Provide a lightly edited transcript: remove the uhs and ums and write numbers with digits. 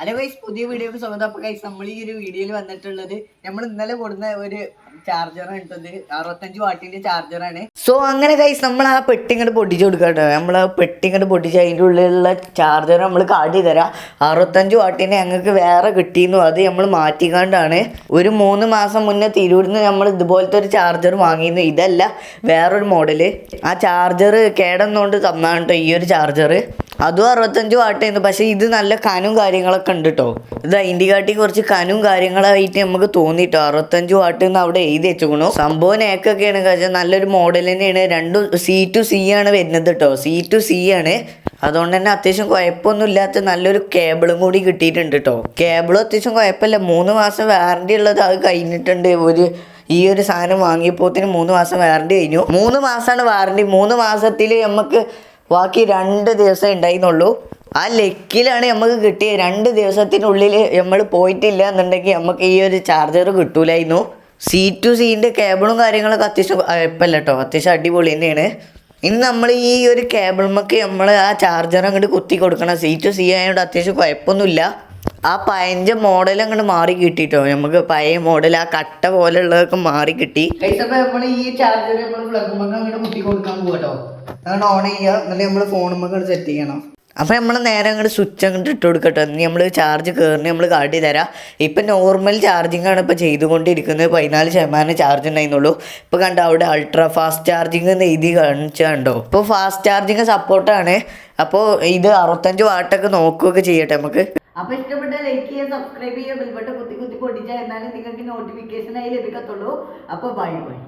Hello guys, പുതിയ വീഡിയോക്ക് സ്വാഗതം. അപ്പോൾ ഗൈസ്, നമ്മൾ ഈ ഒരു വീഡിയോയിൽ വന്നിട്ടുള്ളത് നമ്മൾ ഇന്നലെ കൊടുന്ന ഒരു ചാർജറാണ് ഇട്ടത്. 65 വാട്ടിന്റെ ചാർജറാണ്. സോ അങ്ങനെ ഗൈസ്, നമ്മൾ ആ പെട്ടി ഇങ്ങോട്ട് പൊട്ടിച്ച് കൊടുക്കട്ടോ. നമ്മൾ ആ പെട്ടി ഇങ്ങോട്ട് പൊട്ടിച്ച് അതിൻ്റെ ഉള്ളിലുള്ള ചാർജർ നമ്മൾ കാട്ടി തരാം. 65 വാട്ടിന് ഞങ്ങൾക്ക് വേറെ കിട്ടിയിരുന്നു. അത് നമ്മൾ മാറ്റിക്കാണ്ടാണ്. ഒരു 3 മാസം മുന്നേ തിരൂരിന്ന് നമ്മൾ ഇതുപോലത്തെ ഒരു ചാർജർ വാങ്ങിയിരുന്നു. ഇതല്ല, വേറൊരു മോഡല്. ആ ചാർജർ കേടന്നുകൊണ്ട് തന്നാണ് കേട്ടോ ഈ ഒരു ചാർജർ. അതും 65 വാട്ടായിരുന്നു. പക്ഷേ ഇത് നല്ല കനും കാര്യങ്ങളൊക്കെ ഉണ്ട് കേട്ടോ. ഇത് അതിൻ്റെ കാട്ടി കുറച്ച് കനും കാര്യങ്ങളായിട്ട് നമുക്ക് തോന്നിട്ടോ. 65 വാട്ട് എന്ന് അവിടെ എഴുതി വെച്ചോണു. സംഭവം നേക്കൊക്കെയാണ്. കാരണം നല്ലൊരു മോഡൽ തന്നെയാണ്. രണ്ടും C2C ആണ് വരുന്നത് കേട്ടോ. C2C ആണ്. അതുകൊണ്ട് തന്നെ അത്യാവശ്യം കുഴപ്പമൊന്നും ഇല്ലാത്ത നല്ലൊരു കേബിളും കൂടി കിട്ടിയിട്ടുണ്ട് കേട്ടോ. കേബിളും അത്യാവശ്യം കുഴപ്പമില്ല. 3 മാസം വാറണ്ടി ഉള്ളത് അത് കഴിഞ്ഞിട്ടുണ്ട്. ഈ ഒരു സാധനം വാങ്ങിയപ്പോത്തിന് 3 മാസം വാറണ്ടി കഴിഞ്ഞു. 3 മാസമാണ് വാറണ്ടി. 3 മാസത്തിൽ നമുക്ക് ബാക്കി 2 ദിവസം ഉണ്ടായിരുന്നുള്ളൂ. ആ ലക്കിലാണ് നമുക്ക് കിട്ടിയത്. 2 ദിവസത്തിനുള്ളിൽ നമ്മൾ പോയിട്ടില്ല എന്നുണ്ടെങ്കിൽ നമുക്ക് ഈ ഒരു ചാർജർ കിട്ടൂലായിരുന്നു. C2Cൻ്റെ കേബിളും കാര്യങ്ങളൊക്കെ അത്യാവശ്യം കുഴപ്പമില്ല കേട്ടോ. അത്യാവശ്യം അടിപൊളി തന്നെയാണ്. ഇനി നമ്മൾ ഈ ഒരു കേബിളുമൊക്കെ നമ്മൾ ആ ചാർജർ അങ്ങോട്ട് കുത്തി കൊടുക്കണം. C2C ആയതുകൊണ്ട് അത്യാവശ്യം കുഴപ്പമൊന്നുമില്ല. ആ പഴഞ്ച മോഡൽ അങ്ങോട്ട് മാറി കിട്ടിട്ടോ. നമുക്ക് പഴയ മോഡൽ ആ കട്ട പോലെയുള്ളതൊക്കെ മാറി കിട്ടി. നമ്മൾ ഈ ചാർജർ നമ്മൾ പ്ലഗുമ്പോൾ അങ്ങോട്ട് കുത്തി കൊടുക്കാൻ പോകട്ടോ. അങ്ങനെ ഓൺ ചെയ്യുക. എന്നിട്ട് നമ്മൾ ഫോണുമ്പോൾ സെറ്റ് ചെയ്യണം. അപ്പോൾ നമ്മൾ നേരെ അങ്ങോട്ട് സ്വിച്ച് അങ്ങോട്ട് ഇട്ട് കൊടുക്കട്ടോ. ഇനി നമ്മൾ ചാർജ് കയറി നമ്മൾ കാട്ടി തരാം. ഇപ്പം നോർമൽ ചാർജിങ് ആണ് ഇപ്പോൾ ചെയ്തുകൊണ്ടിരിക്കുന്നത്. 14% ചാർജ് ഉണ്ടായിരുന്നുള്ളൂ. ഇപ്പോൾ കണ്ടോ അവിടെ അൾട്രാ ഫാസ്റ്റ് ചാർജിങ് എന്ന് എഴുതി കാണിച്ചുണ്ടോ. ഇപ്പോൾ ഫാസ്റ്റ് ചാർജിങ് സപ്പോർട്ടാണ്. അപ്പോൾ ഇത് 65 വാട്ടൊക്കെ നോക്കുകയൊക്കെ ചെയ്യട്ടെ നമുക്ക്. അപ്പോൾ ഇഷ്ടപ്പെട്ട ലൈക്ക് ചെയ്യുക, സബ്സ്ക്രൈബ് ചെയ്യുക, ബെൽ ബട്ടൺ കുത്തി പൊട്ടിച്ചാൽ എന്നാലും നിങ്ങൾക്ക് നോട്ടിഫിക്കേഷനായി ലഭിക്കത്തുള്ളൂ. അപ്പോൾ ബൈ ബൈ.